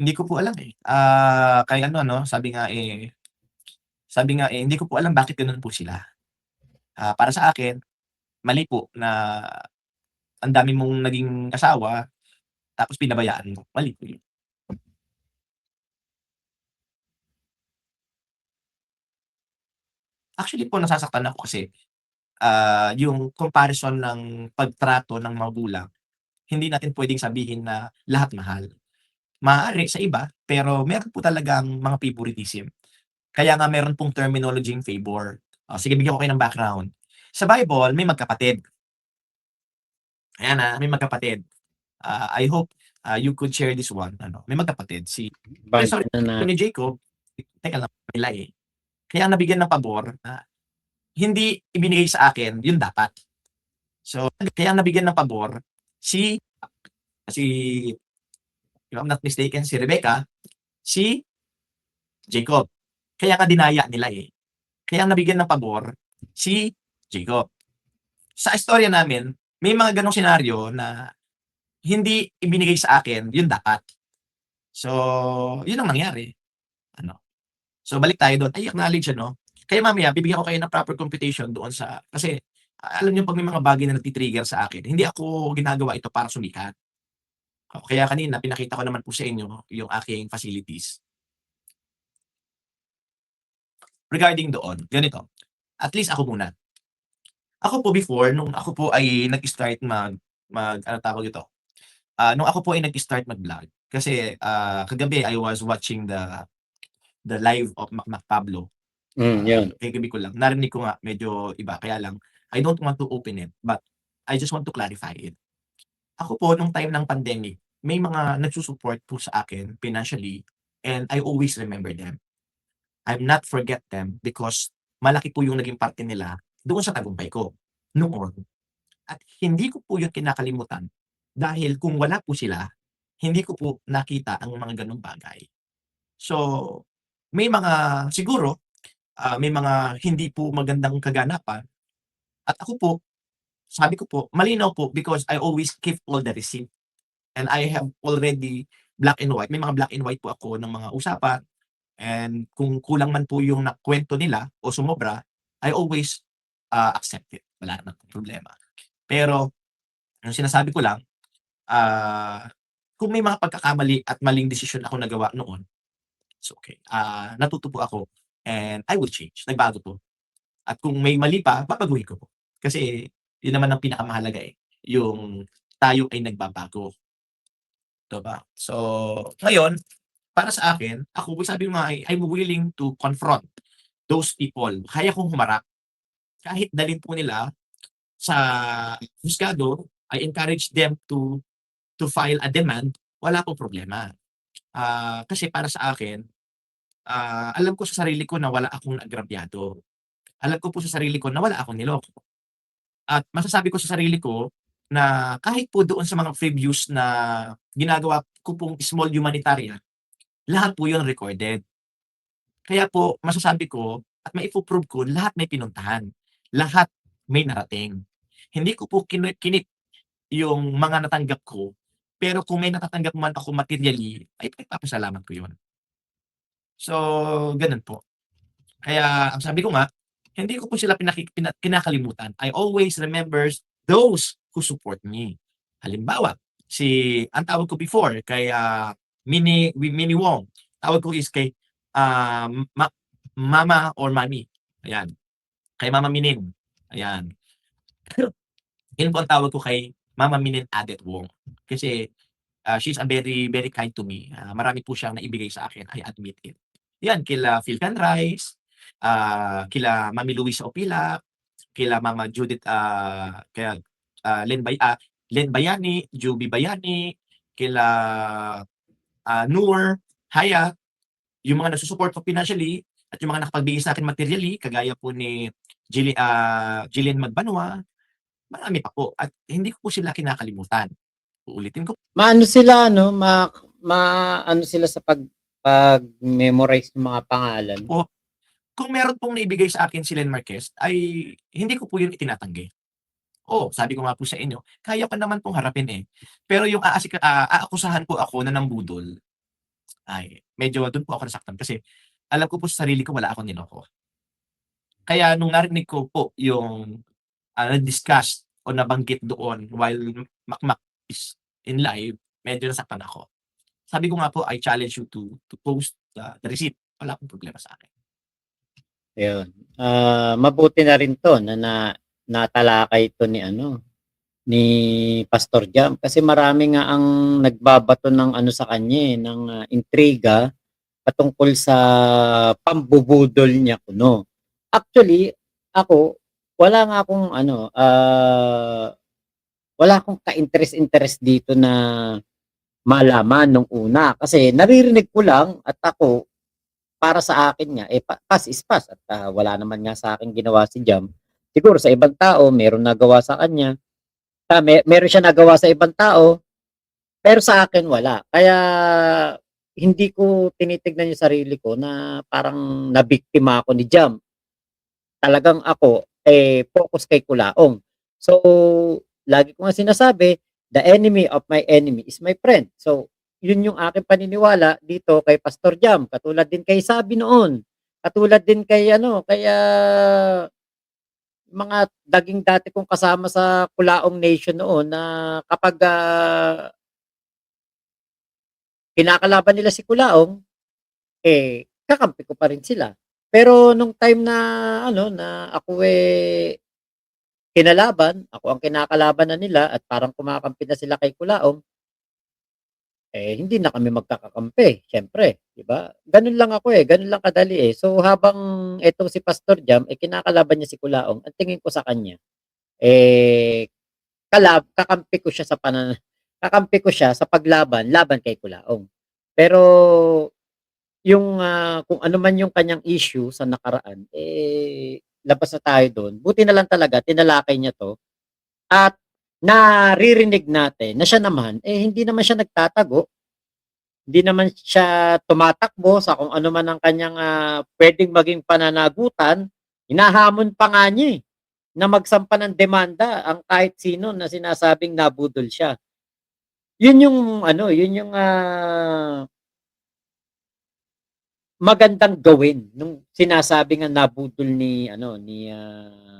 Hindi ko po alam, eh. Kaya ano 'no, sabi nga, hindi ko po alam bakit gano'n po sila. Para sa akin, mali po na ang dami mong naging asawa tapos pinabayaan mo, mali po 'yun. Actually po nasasaktan ako kasi, yung comparison ng pagtrato ng magulang, hindi natin puwedeng sabihin na lahat mahal. Maaari sa iba, pero meron po talagang mga favoritism. Kaya nga meron pong terminology-ing favor. Sige bigyan ko kayo ng background. Sa Bible may magkapatid, ayan, may magkapatid. I hope, you could share this one ano, may magkapatid sorry, Banggitin na ni Jacob, teka lang nila, eh. Kaya ang nabigyan ng pabor na hindi ibinigay sa akin yung dapat. So, kaya ang nabigyan ng pabor si si if I'm not mistaken si Rebecca, si Jacob. Kaya nga dinaya nila, eh. Kaya ang nabigyan ng pabor si Jacob. Sa istorya namin, may mga gano'ng senaryo na hindi ibinigay sa akin yung dapat. So, yun ang nangyari, ano. So, balik tayo dun, I acknowledge ano, kaya mamaya bibigyan ko kayo ng proper computation doon sa kasi alam niyo 'pag may mga bagay na nagti-trigger sa akin, hindi ako ginagawa ito para sumikat. Kaya kanina pinakita ko naman po sa inyo yung aking facilities. Regarding doon, ganito, at least ako muna. Ako po before nung ako po ay nag-start anong tawag dito, nung ako po ay nag-start mag-vlog kasi, kagabi I was watching the live of Mac Pablo. 'yun. Kagabi ko lang narinig ko nga medyo iba kaya lang I don't want to open it, but I just want to clarify it. Ako po nung time ng pandemic, may mga nagsu-support po sa akin financially and I always remember them. I'll not forget them because malaki po yung naging parte nila doon sa tagumpay ko noon. At hindi ko po yun kinakalimutan dahil kung wala po sila, hindi ko po nakita ang mga gano'ng bagay. So, may mga siguro, may mga hindi po magandang kaganapan at ako po, sabi ko po, malinaw po because I always keep all the receipt and I have already black and white. May mga black and white po ako ng mga usapan and kung kulang man po yung nakuwento nila o sumobra, I always, accept it. Wala namang problema. Pero ang sinasabi ko lang, ah, kung may mga pagkakamali at maling desisyon ako nagawa noon, it's okay. Natuto po ako and I will change. Nagbago po. At kung may mali pa, babaguhin ko po. Kasi yun naman ang pinakamahalaga, eh, yung tayo ay nagbabago, 'di ba? So, ngayon, para sa akin, ako sabi ko nga, I'm willing to confront those people. Kaya kong humarap. Kahit dalhin po nila sa husgado, I encourage them to file a demand, wala pong problema. Kasi para sa akin, alam ko sa sarili ko na wala akong naagrabyado. Alam ko po sa sarili ko na wala akong niloko. At masasabi ko sa sarili ko na kahit po doon sa mga previous na ginagawa ko pong small humanitarian, lahat po yun recorded. Kaya po masasabi ko at maipo-prove ko lahat may pinuntahan, lahat may narating. Hindi ko po kinip yung mga natanggap ko, pero kung may natatanggap man ako materially, ay pinagpapasalamat ko yun. So, ganun po. Kaya ang sabi ko nga, hindi ko po sila kinakalimutan. I always remembers those who support me. Halimbawa, ang tawag ko before kay, Minnie Wong, tawag ko is kay, ah, ma mama or mommy, ayan. Kay Mama Minin, ayan. Yun po ang tawag ko kay Mama Minin Adet Wong. Kasi, she's a very, very kind to me. Marami po siyang naibigay sa akin, I admit it. Yan, kila Philcan Rice, kila Mami Luisa Opila, kila Mama Judith, kaya, Len Bayani, Juby Bayani, kila, Noor, Haya, yung mga nagsusupport ko financially at yung mga nakapagbigay sa'kin materially kagaya po ni Jillian Magbanwa, marami pa po at hindi ko po sila kinakalimutan. Uulitin ko Maano sila ano, maano sila sa pag-memorize ng mga pangalan. po, kung meron pong naibigay sa akin si Len Marquez ay hindi ko po yun itinatanggi. Oo, sabi ko nga po sa inyo, kaya ko naman pong harapin, eh. Pero yung aakusahan po ako na nambudol, ay medyo dun po ako nasaktan kasi alam ko po sa sarili ko wala akong niloko. Kaya nung narinig ko po yung, na-discuss o nabanggit doon while Makmak is in live, medyo nasaktan ako. Sabi ko nga po, I challenge you to post the receipt. Wala akong problema sa akin. Ayun. Mabuti na rin 'to natalakay 'to ni ano, ni Pastor Jam kasi marami nga ang nagbabato ng ano sa kanya, ng, intriga patungkol sa pambubudol niya kuno. Actually, ako wala nga akong ano, wala akong ka-interes-interes dito na malaman nung una kasi naririnig ko lang at ako para sa akin nga, pass is pass at, wala naman nga sa akin ginawa si Jam. Siguro sa ibang tao meron nagawa sa kanya, meron siya nagawa sa ibang tao, pero sa akin wala. Kaya hindi ko tinitignan yung sarili ko na parang nabiktima ako ni Jam. Talagang ako, focus kay Kulaong. So, lagi ko nga sinasabi, the enemy of my enemy is my friend. So, yun yung aking paniniwala dito kay Pastor Jam. Katulad din kay Sabi noon. Katulad din kay ano, kaya mga daging dati kong kasama sa Kulaong Nation noon na kapag kinakalaban nila si Kulaong, kakampi ko pa rin sila. Pero nung time na ano, na ako kinalaban, ako ang kinakalaban na nila at parang kumakampi na sila kay Kulaong, hindi na kami magkakakampi, siyempre, 'di ba? Gano'n lang ako, gano'n lang kadali, So, habang etong si Pastor Jam, kinakalaban niya si Kulaong, ang tingin ko sa kanya, eh, kakampi ko siya kakampi ko siya sa paglaban laban kay Kulaong. Pero yung, kung ano man yung kanyang issue sa nakaraan, labas na tayo do'n. Buti na lang talaga tinalakay niya 'to. At naririnig natin na siya naman, hindi naman siya nagtatago, hindi naman siya tumatakbo sa kung ano man ang kanyang, puwedeng maging pananagutan. Hinahamon pa nga niya, na magsampa ng demanda ang kahit sino na sinasabing nabudol siya. Yun yung ano, yun yung, magandang gawin nung sinasabi nga nabudol ni ano, ni,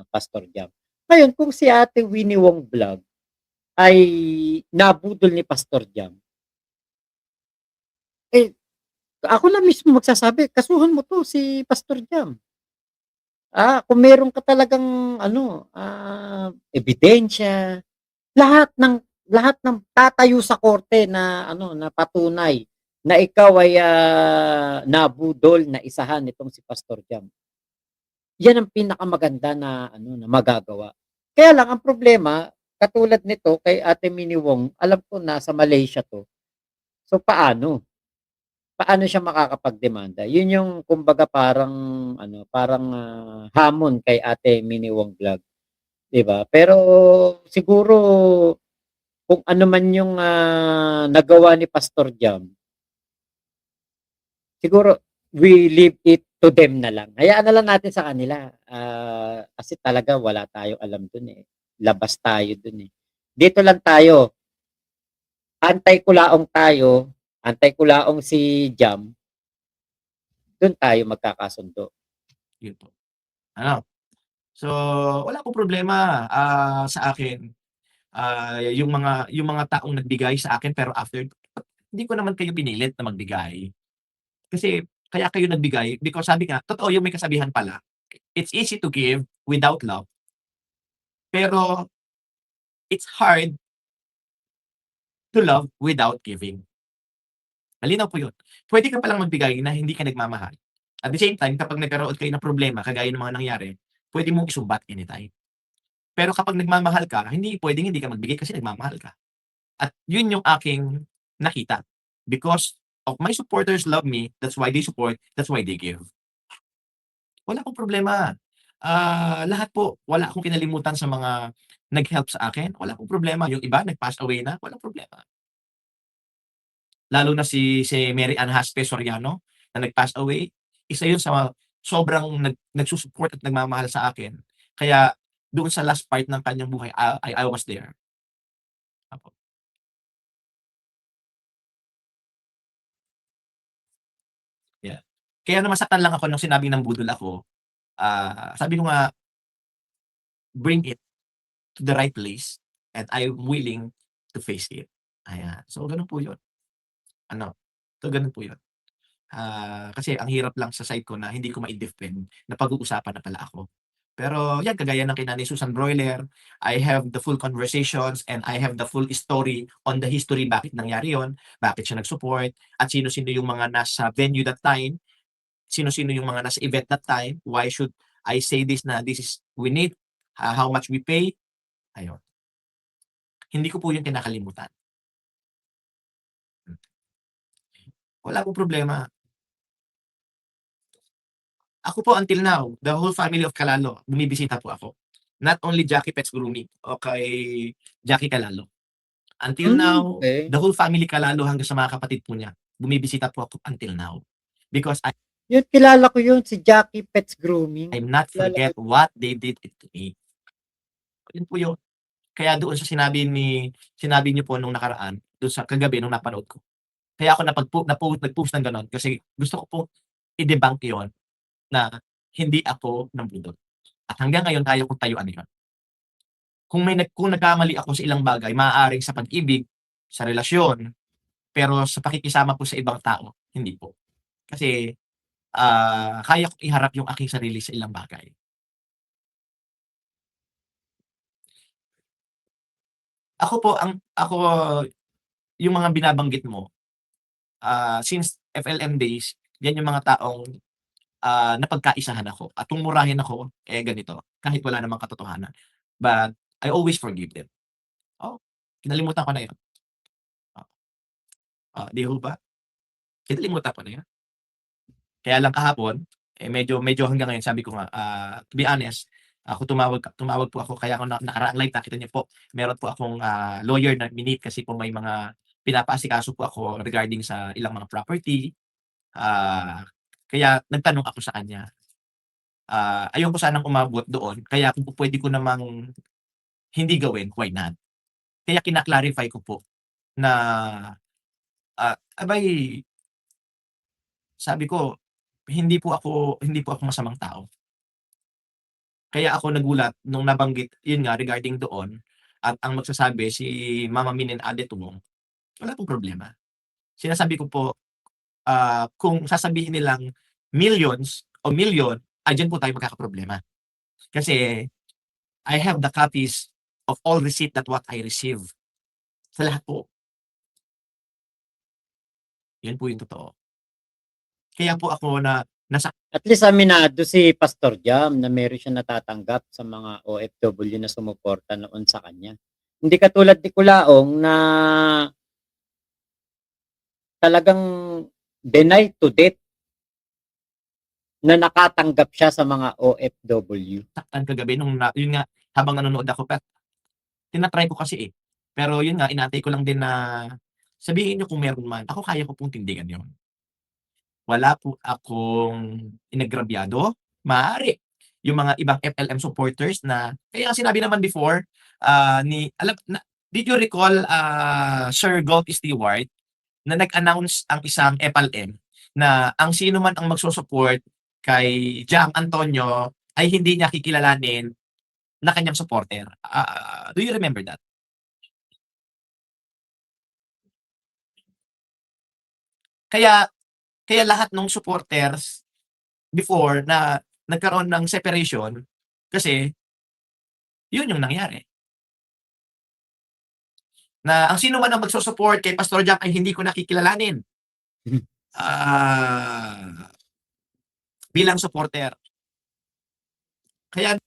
Pastor Jam. Ngayon kung si Ate Winnie Wong Vlog ay nabudol ni Pastor Jam, eh, ako na mismo magsasabi, "Kasuhan mo 'to, si Pastor Jam." Kung meron ka talagang ano, ebidensya, lahat ng tatayo sa korte na ano, na patunay na ikaw ay, nabudol, naisahan nitong si Pastor Jam. Yan ang pinakamaganda na ano, na magagawa. Kaya lang ang problema, katulad nito kay Ate Minnie Wong, alam ko nasa Malaysia 'to. So, paano? Paano siya makakapagdemanda? Yun yung kumbaga parang ano, parang, hamon kay Ate Minnie Wong Vlog, 'di ba? Pero siguro kung ano man yung, nagawa ni Pastor Jam, siguro we leave it to them na lang. Hayaan na lang natin sa kanila, kasi talaga wala tayong alam dun, labas tayo dun, Dito lang tayo, antay-kulaong tayo, antay-kulaong si Jam, dun tayo magkakasundo. Yun po. Ano, so wala akong problema, sa akin, yung mga taong nagbigay sa akin pero after hindi ko naman kayo pinilit na magbigay. Kasi kaya kayo nagbigay because sabi nga totoo yung may kasabihan pala, it's easy to give without love, pero it's hard to love without giving. Malinaw po yun. Puwede ka palang magbigay na hindi ka nagmamahal. At the same time, kapag nagkaroon kayo ng problema kagaya ng mga nangyari, puwede mong isumbat anytime. Pero kapag nagmamahal ka, hindi puwedeng hindi ka magbigay kasi nagmamahal ka. At yun yung aking nakita. Because of my supporters love me, that's why they support, that's why they give. Wala akong problema. Lahat po, wala akong kinalimutan sa mga nag-help sa akin, wala akong problema. Yung iba nag-pass away na, walang problema. Lalo na si Mary Ann Haspe Soriano na nag-pass away, isa yun sa sobrang nagsu-support at nagmamahal sa akin. Kaya doon sa last part ng kanyang buhay, I was there. Opo. Kaya nasaktan lang ako nung sinabing nambudol ako, sabi ko nga, "Bring it to the right place and I'm willing to face it." Ayan. So, gano'n po 'yun. Ano, so gano'n po 'yun. Kasi ang hirap lang sa side ko na hindi ko mai-defend na pag-uusapan na pala ako. Pero 'yan, kagaya ng kay Nanay Susan Broiler, I have the full conversations and I have the full story on the history bakit nangyari 'yun, bakit siya nag-support, at sino-sino yung mga nasa venue that time, sino-sino yung mga nasa event that time, why should I say this na this is we need, how much we pay, ayun. Hindi ko po 'yun kinakalimutan. Hmm, wala pong problema. Ako po until now, the whole family of Calalo bumibisita po ako. Not only Jackie Pets Grooming o kay Jackie Calalo. Until now, Okey. the whole family Calalo hanggang sa mga kapatid po niya, bumibisita po ako until now. Because Yun kilala ko yun, si Jackie Pets Grooming. I'm not Kilala ko forget what they did it to me. Yun po yun. Kaya doon sa sinabi niyo po nung nakaraan, dun sa kagabi nung napanood ko. Kaya ako nag-post ng gano'n kasi gusto ko pong i-debunk yun na hindi ako nambudol. At hanggang ngayon kaya kong tayuan yun. Kung nagkamali ako sa ilang bagay, maaaring sa pag-ibig, sa relasyon, pero sa pakikisama po sa ibang tao, hindi po. Kasi, kaya kong iharap yung aking sarili sa ilang bagay. Ako yung mga binabanggit mo, since FLM days, yan yung mga taong, napagkaisahan ako at kung murahin ako, eh, ganito, kahit wala namang katotohanan. But I always forgive them. Oo, kinalimutan ko na yun. Oh, 'di ho ba? Kinalimutan ko na yun. Kaya lang kahapon, eh, medyo medyo hanggang ngayon sabi ko nga, to be honest, ako tumawag po ako kaya ako nakaraang live nakita niyo po, meron po akong, lawyer na minute kasi po may mga pinapaasikaso po ako regarding sa ilang mga property, kaya nagtanong ako sa kanya. Ayoko sanang umabot doon kaya kung pupuwede ko namang hindi gawin, why not? Kaya kina-clarify ko po na, aba'y sabi ko, hindi po ako masamang tao. Kaya ako nagulat nung nabanggit, yun nga regarding doon at ang magsasabi si Mama Minen Adetunong, wala pong problema. Sinasabi ko po, kung sasabihin nilang millions o milyon, diyan po tayo magkakaproblema. Kasi I have the copies of all receipt that what I receive. Sa lahat po, yun po yung totoo. Kaya po ako na nasa At least aminado si Pastor Jam na meron siyang natatanggap sa mga OFW na sumuporta noon sa kanya. Hindi katulad ni Kulaong na talagang deny to death na nakatanggap siya sa mga OFW. saktan kagabi nung yun nga, habang nanonood ako tina-try ko kasi, eh. Pero yun nga, inaantay ko lang din na sabihin niyo kung meron man, ako kaya ko pong tindigan yun. Wala po akong inagrabyado, maaari yung mga ibang FLM supporters na kaya nga sinabi naman before, ni alam na did you recall, Sir Golf Stewart na nag-announce ang isang FLM na ang sino man ang magsu-support kay Jam Antonio ay hindi niya kikilalanin na kanyang supporter. Do you remember that? Kaya kaya lahat nung supporters before na nagkaroon ng separation kasi yun yung nangyari. Na ang sino man ang magsu-support kay Pastor Jack ay hindi ko na kikilalanin, ah, bilang supporter. Kaya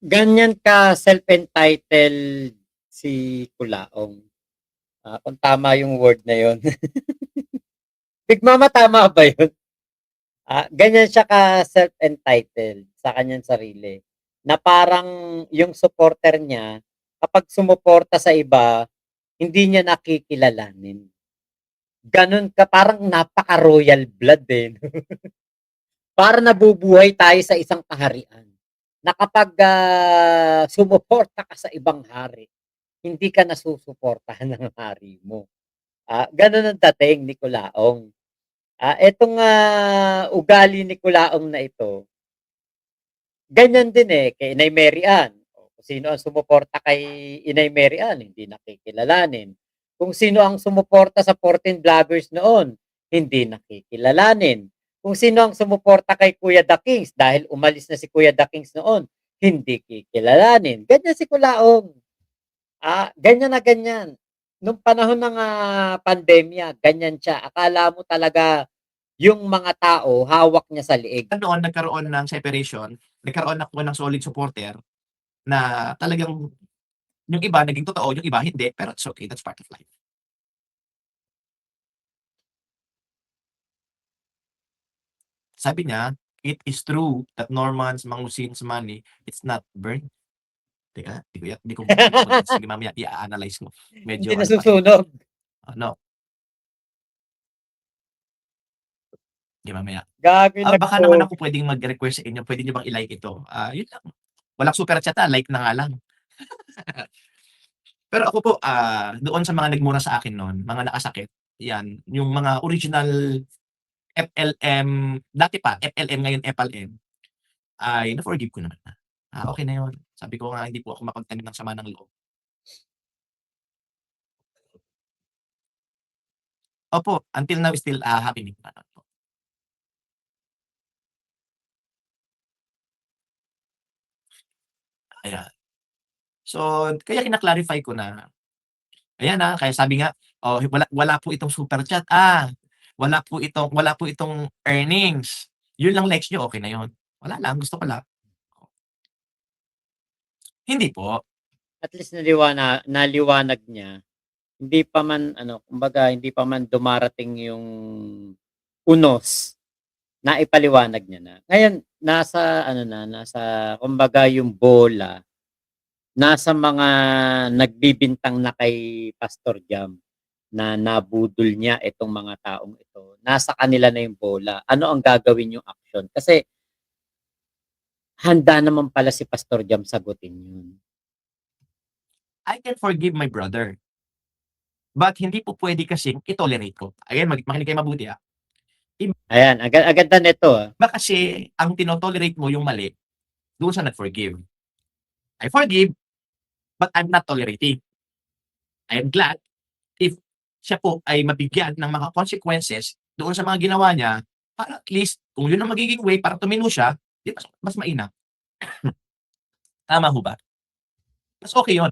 Ganyan ka self-entitled si Kulaong. Kung tama yung word na yun. Big Mama, tama ba yun? Ganyan siya ka self-entitled sa kanyang sarili, na parang yung supporter niya, kapag sumuporta sa iba, hindi niya nakikilalanin. Gano'n ka, parang napaka-royal blood, eh, 'no? Parang nabubuhay tayo sa isang kaharian, na kapag, sumuporta ka sa ibang hari, hindi ka nasusuportahan ng hari mo. Gano'n ang dating ni Kulaong. Etong, ugali ni Kulaong na ito, ganyan din, kay Inay Mary Ann. Kung sino ang sumuporta kay Inay Mary Ann, hindi nakikilalanin. Kung sino ang sumuporta sa 14 Vloggers noon, hindi nakikilalanin. Kung sino ang sumuporta kay Kuya The Kings dahil umalis na si Kuya The Kings noon, hindi kikilalanin. Ganyan si Kulaong. Ganyan na ganyan. Nung panahon ng, pandemya, ganyan siya. Akala mo talaga yung mga tao hawak niya sa liig. Noon nagkaroon ng separation, nagkaroon ako ng solid supporter na talagang yung iba naging totoo, yung iba hindi, pero it's okay, that's part of life. Sabi niya, "It is true that Norman's Mangustin's money, it's not burned." Teka, di ko sige mamaya i-a-analyze ko. Hindi Medyo ano pa, nasusunog. ano, sige mamaya. Gago yung Baka naman nag-post. ako puwedeng mag-request sa inyo, puwede niyo bang i-like ito? Yun lang. Walang super chat, like na nga lang. Pero ako po, doon sa mga nagmura sa akin nun, mga nakasakit, 'yan, yung mga original FLM, dati pa FLM ngayon FLM, ay na-forgive ko naman na. Okey na yun. Sabi ko nga hindi po ako mapagtanim ng sama ng loob. Opo, until now still, happening pa naman po. Ayan. So, kaya kina-clarify ko na, ayan, kaya sabi nga, wala wala po itong super chat, wala po itong earnings. Yun lang likes niyo, okey na yun. Wala lang, gusto ko lang. Hindi po. At least naliwanag niya, hindi pa man ano, kumbaga hindi pa man dumarating yung unos, naipaliwanag niya na. Ngayon nasa ano na, nasa kumbaga yung bola, nasa mga nagbibintang na kay Pastor Jam na nabudol niya itong mga taong ito. Nasa kanila na yung bola. Ano ang gagawin yung action? Kasi handa naman pala si Pastor Jam sagutin yun. I can forgive my brother, but hindi po puwede kasing i-tolerate ko. Ayan, makinig kayo mabuti, Ayan, ang ganda nito, Iba kasi ang tino-tolerate mo yung mali doon sa nag-forgive. I forgive, but I'm not tolerating. I am glad if siya po ay mabigyan ng mga consequences doon sa mga ginawa niya, para at least kung yun ang magiging way para tumino siya, 'di mas mainam. Tama ho ba? Mas okey yun.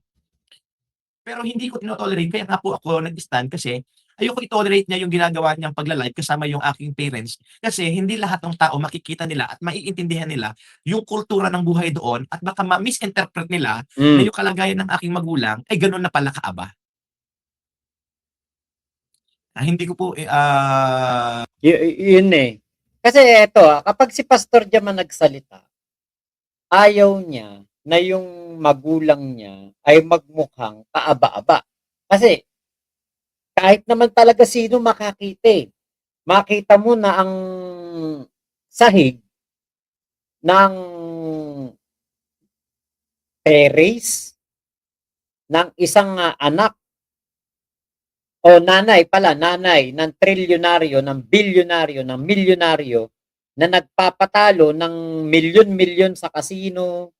Pero hindi ko tino-tolerate, kaya nga po ako nag-stand kasi ayoko i-tolerate niya yung ginagawa niyang pagla-live kasama yung aking parents. Kasi hindi lahat ng tao makikita nila at maiintindihan nila yung kultura ng buhay doon at baka ma-misinterpret nila na hmm. yung kalagayan ng aking magulang ay gano'n na pala kaaba. Hindi ko po, Yun, Kasi eto, kapag si Pastor Jam ang nagsalita, ayaw niya na yung magulang niya ay magmukhang kaaba-aba. Kasi kahit naman talaga sino makakita, makita mo na ang sahig ng terrace ng isang, anak o nanay ng trilyonaryo, ng bilyonaryo, ng milyonaryo na nagpapatalo ng milyon-milyon sa kasino,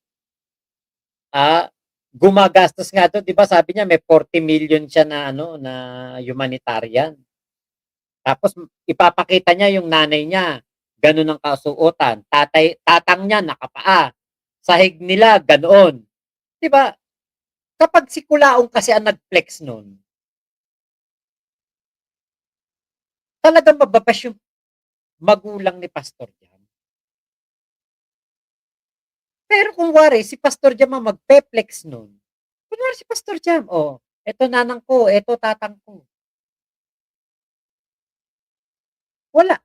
gumagastos nga do'n, 'di ba sabi niya may 40 million siya na ano, na humanitarian. Tapos ipapakita niya yung nanay niya, gano'n ang kasuotan, tatang niya nakapaa, sahig nila ganoon. 'Di ba, kapag si Kulaong kasi ang nag-flex nun, talagang mababash yung magulang ni Pastor Jam. Pero kunwari si Pastor Jam ang magpe-flex nun, kunwari si Pastor Jam, "Oh, eto nanang ko, eto tatang ko." Wala,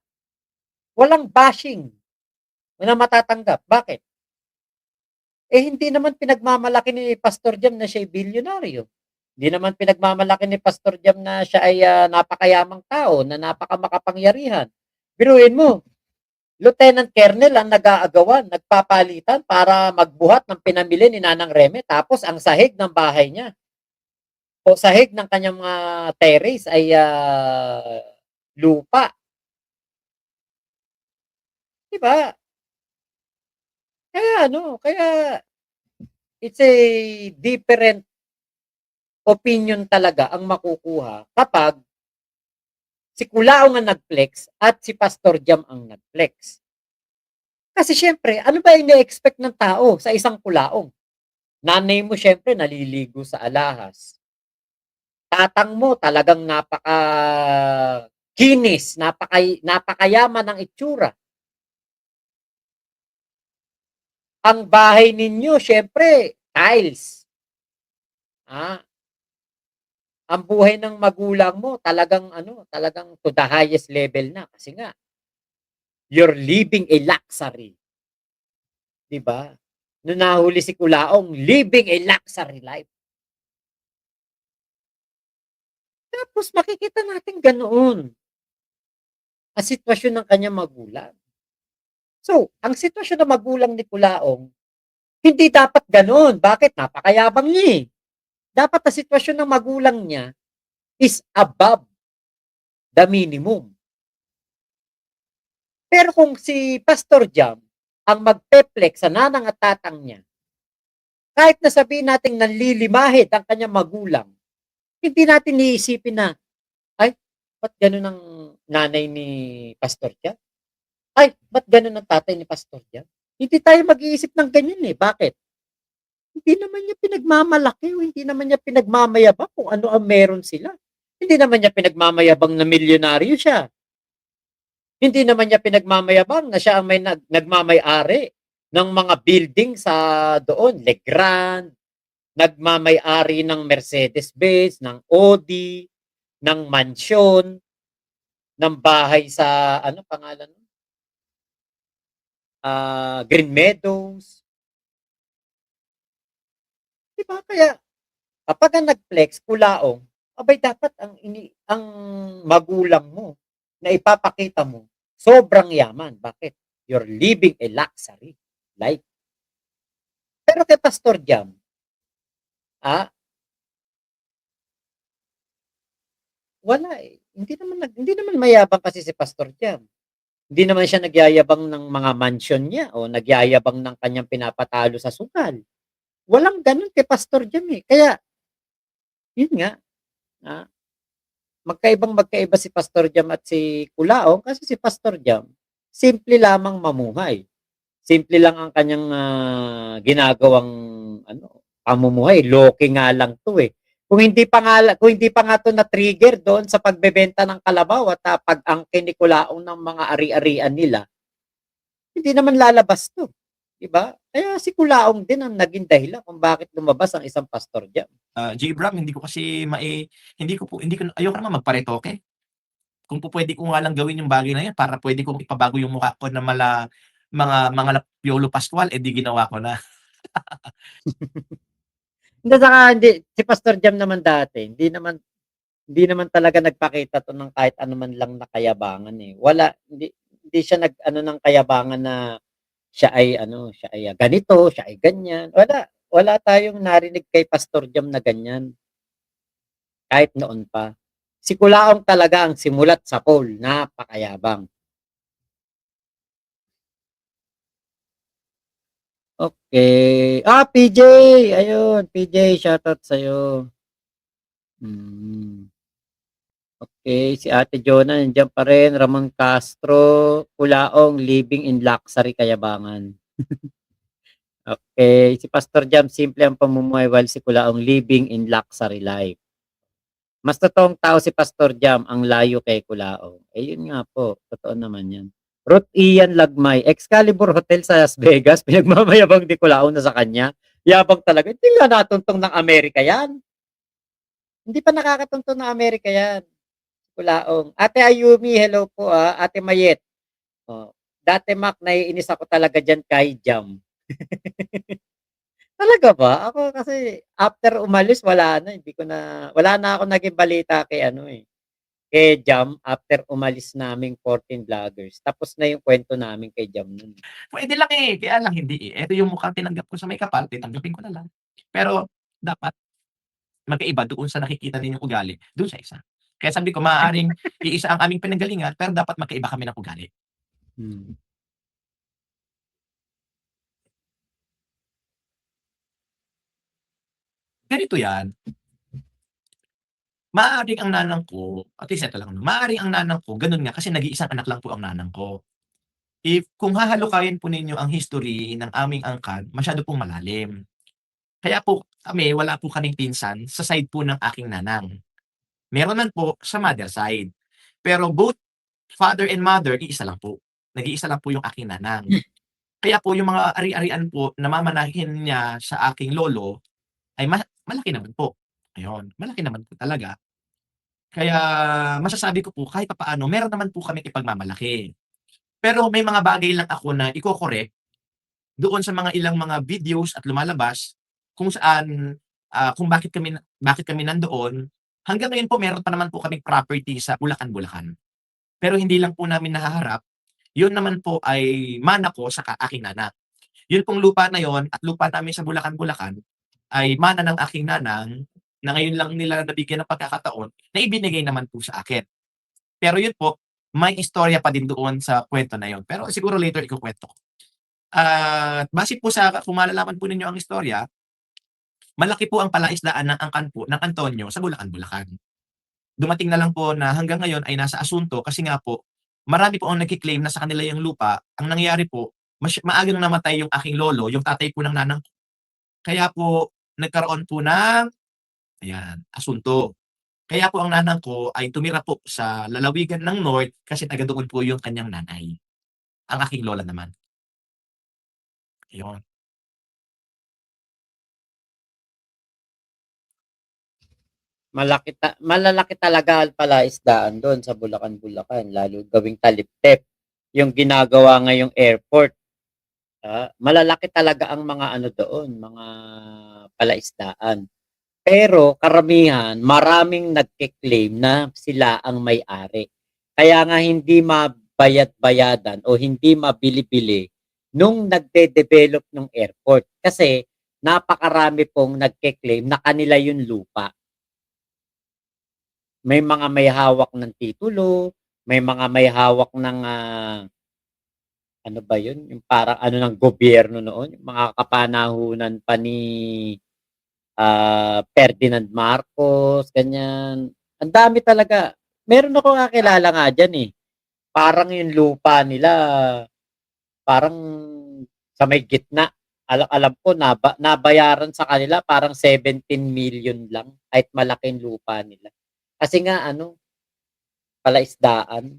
walang bashing na matatanggap. Bakit? Hindi naman pinagmamalaki ni Pastor Jam na siya'y bilyonaryo. Hindi naman pinagmamalaki ni Pastor Jam na siya ay, napakayamang tao, na napakamakapangyarihan. Biruin mo, lieutenant colonel ang nag-aagawan, nagpapalitan para magbuhat ng pinamili ni Nanang Reme, tapos ang sahig ng bahay niya o sahig ng kanyang mga terrace ay, lupa. 'Di ba? Kaya it's a different opinion talaga ang makukuha kapag si Culaong ang nag-flex at si Pastor Jam ang nag-flex. Kasi siyempre, ano ba ine-expect ng tao sa isang Culaong? Nanay mo siyempre naliligo sa alahas. Tatang mo talagang napakakinis, napakayaman ng itsura. Ang bahay ninyo siyempre tiles. Ah, ang buhay ng magulang mo talagang to the highest level na kasi nga you're living a luxury, 'di ba? Nung nahuli si Kulaong, living a luxury life. Tapos makikita natin ganoon ang sitwasyon ng kanyang magulang. So, ang sitwasyon ng magulang ni Kulaong, hindi dapat ganoon. Bakit? Napakayabang niya, eh. Dapat ang sitwasyon ng magulang niya is above the minimum. Pero kung si Pastor Jam ang magpe-flex sa nanang at tatang niya, kahit na sabihin nating nanlilimahid ang kanyang magulang, hindi natin iisipin na, ay, ba't gano'n ang nanay ni Pastor Jam? Ay, ba't gano'n ang tatay ni Pastor Jam? Hindi tayo mag-iisip ng ganyan eh. Bakit? Hindi naman niya pinagmamalaki o hindi naman niya pinagmamayabang kung ano ang meron sila. Hindi naman niya pinagmamayabang na milyonaryo siya. Hindi naman niya pinagmamayabang na siya ang may nagmamay-ari ng mga building sa doon, Legrand, nagmamay-ari ng Mercedes-Benz, ng Audi, ng mansyon, ng bahay sa ano pangalan nun? Green Meadows. 'Di ba? Kaya kapag ang nag-flex, Kulaong, abay dapat ang magulang mo na ipapakita mo, sobrang yaman. Bakit? You're living a luxury life. Pero kay Pastor Jam, ah, wala eh. Hindi naman mayabang kasi si Pastor Jam. Hindi naman siya nagyayabang ng mga mansion niya o nagyayabang ng kanyang pinapatalo sa sugal. Walang gano'n kay Pastor Jam eh. Kaya, yun nga, ah, magkaiba si Pastor Jam at si Kulaong kasi si Pastor Jam, simple lamang mamuhay. Simple lang ang kanyang ginagawang pamumuhay. Loki nga lang 'to eh. Kung hindi pa nga 'to na-trigger doon sa pagbebenta ng kalabaw at pag-angkin ni Kulaong ng mga ari-arian nila, hindi naman lalabas 'to, 'di ba? Kaya si Kulaong din ang naging dahilan kung bakit lumabas ang isang pastor diyan. J-Bram, hindi ko ayoko naman magparetoke. Kung pupuwede ko nga lang gawin yung bagay na yun para puwede kong ipabago yung mukha ko na mga Piolo Pascual, eh, di ginawa ko na. Hindi si Pastor Jam naman dati, hindi naman talaga nagpakita 'to ng kahit ano man lang na kayabangan, eh. Hindi siya nag-ano ng kayabangan na siya ay ganito, siya ay ganyan. Wala tayong narinig kay Pastor Jam na ganyan, kahit noon pa. Si Kulaong talaga ang simulat sa pole, napakayabang. Okey. PJ, ayun, PJ, shoutout sa'yo. Hmm. Okey, si Ate Jonah nandiyan pa rin, Ramon Castro, Kulaong, living in luxury, kayabangan. Okey, si Pastor Jam, simple ang pamumuhay while si Kulaong living in luxury life. Mas totoong tao si Pastor Jam, ang layo kay Kulaong. Eh, yun nga po, totoo naman yan. Ruth Ian Lagmay, Excalibur Hotel sa Las Vegas, pinagmamayabang di Kulaong na sa kanya. Yabang talaga. Hindi nga natuntong ng Amerika yan. Hindi pa nakakatuntong ng Amerika yan. Kulaong. Ate Ayumi, hello po Ate Mayet. Oh, dati Mac, naiinis ako talaga diyan kay Jam. Talaga ba? Ako kasi after umalis wala na ako naging balita kay kay Jam after umalis naming 14 vloggers. Tapos na yung kwento namin kay Jam nun. Puwede lang, eh, kaya lang hindi, eh. Eto yung mukhang tinanggap ko sa may kapal, tatanggapin ko na lang. Pero dapat magkaiba doon sa nakikita ninyong ugali, dun sa isa. Kaya sabi ko maaaring iisa ang aming pinanggalingan pero dapat magkaiba kami ng ugali. Hmm. Ganito 'yan, maaaring ang nanang ko at least ito lang 'no, maaaring ang nanang ko gano'n nga kasi nag-iisang anak lang po ang nanang ko. Kung hahalukayin po ninyo ang history ng aming angkan, masyado pong malalim. Kaya po kami wala po kaming pinsan sa side po ng aking nanang. Meron man po sa mother side, pero both father and mother iisa lang po. Nag-iisa lang po yung aking nanang. Kaya po yung mga ari-arian po na mamanahin niya sa aking lolo ay malaki naman po. Ayun, malaki naman po talaga. Kaya masasabi ko po kahit papaano meron naman po kaming ipagmamalaki. Pero may mga bagay lang ako na iko-correct doon sa mga ilang mga videos at lumalabas kung saan, kung bakit kami nandoon. Hanggang ngayon po meron pa naman po kaming property sa Bulacan, Bulacan. Pero hindi lang po namin nahaharap, yun naman po ay mana ko saka aking nana. Yun pong lupa na yun at lupa namin sa Bulacan, Bulacan ay mana ng aking nanang na ngayon lang nila nabigyan ng pagkakataon na ibinigay naman po sa akin. Pero yun po, may istorya pa din doon sa kuwento na yun. Pero siguro later ikukuwento ko. At base po sa kung malalaman po ninyo ang istorya, malaki po ang palaisdaan ng angkan po ng Antonio sa Bulacan, Bulacan. Dumating na lang po na hanggang ngayon ay nasa asunto kasi nga po, marami po ang nagke-claim na sa kanila yung lupa. Ang nangyari po, maagang namatay yung aking lolo, yung tatay po ng nanang ko. Kaya po nagkaroon po ng ayan, asunto. Kaya po ang nanang ko ay tumira po sa lalawigan ng North kasi taga doon po yung kanyang nanay. Ang aking lola naman, ayun. Malalaki talaga ang palaisdaan do'n sa Bulacan, Bulacan lalo gawing taliptep. Yung ginagawa ngayong airport, malalaki talaga ang mga ano doon, mga palaisdaan. Pero karamihan, maraming nagke-claim na sila ang may-ari. Kaya nga hindi mabayad-bayadan o hindi mabili-bili nung nagde-develop ng airport. Kasi napakarami pong nagke-claim na kanila yung lupa. May mga may hawak ng titulo, may mga may hawak ng, ano ba yun, yung parang ano ng gobyerno noon, yung mga kapanahunan pa ni Ferdinand Marcos, ganyan. Ang dami talaga. Meron akong kakilala nga diyan, eh. Parang yung lupa nila, parang sa may gitna. Alam ko nabayaran sa kanila parang 17 million lang kahit malaking lupa nila. Kasi nga ano, palaisdaan.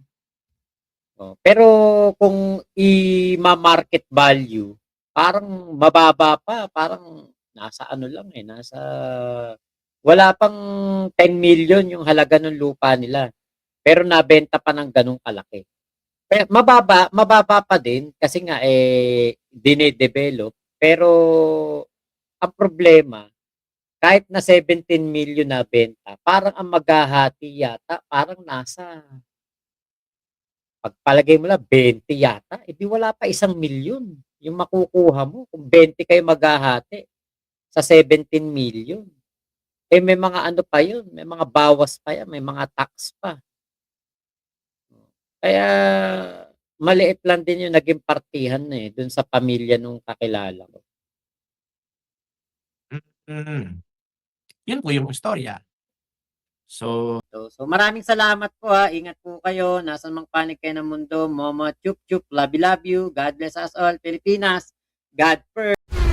Oh, pero kung i-ma-market value, parang mababa pa, parang nasa ano lang, eh, nasa wala pang 10 million yung halaga ng lupa nila, pero nabenta pa ng gano'ng kalaki. Mababa mababa pa din kasi nga, dine-develop, pero ang problema kahit na 17 million na benta, parang ang maghahati yata parang nasa pagpalagay mo lang 20 yata, eh, di wala pa 1 milyon yung makukuha mo kung 20 kayo maghahati sa 17 million. Eh, may mga ano pa yun, may mga bawas pa yan, may mga tax pa. Kaya maliit lang din yung naging partihan, eh, dun sa pamilya nung kakilala ko. Mm, yun po yung istorya. So, So maraming salamat po, ingat po kayo, nasaan mang panig kayo ng mundo, momo, chup chup, love you, God bless us all, Pilipinas, God first.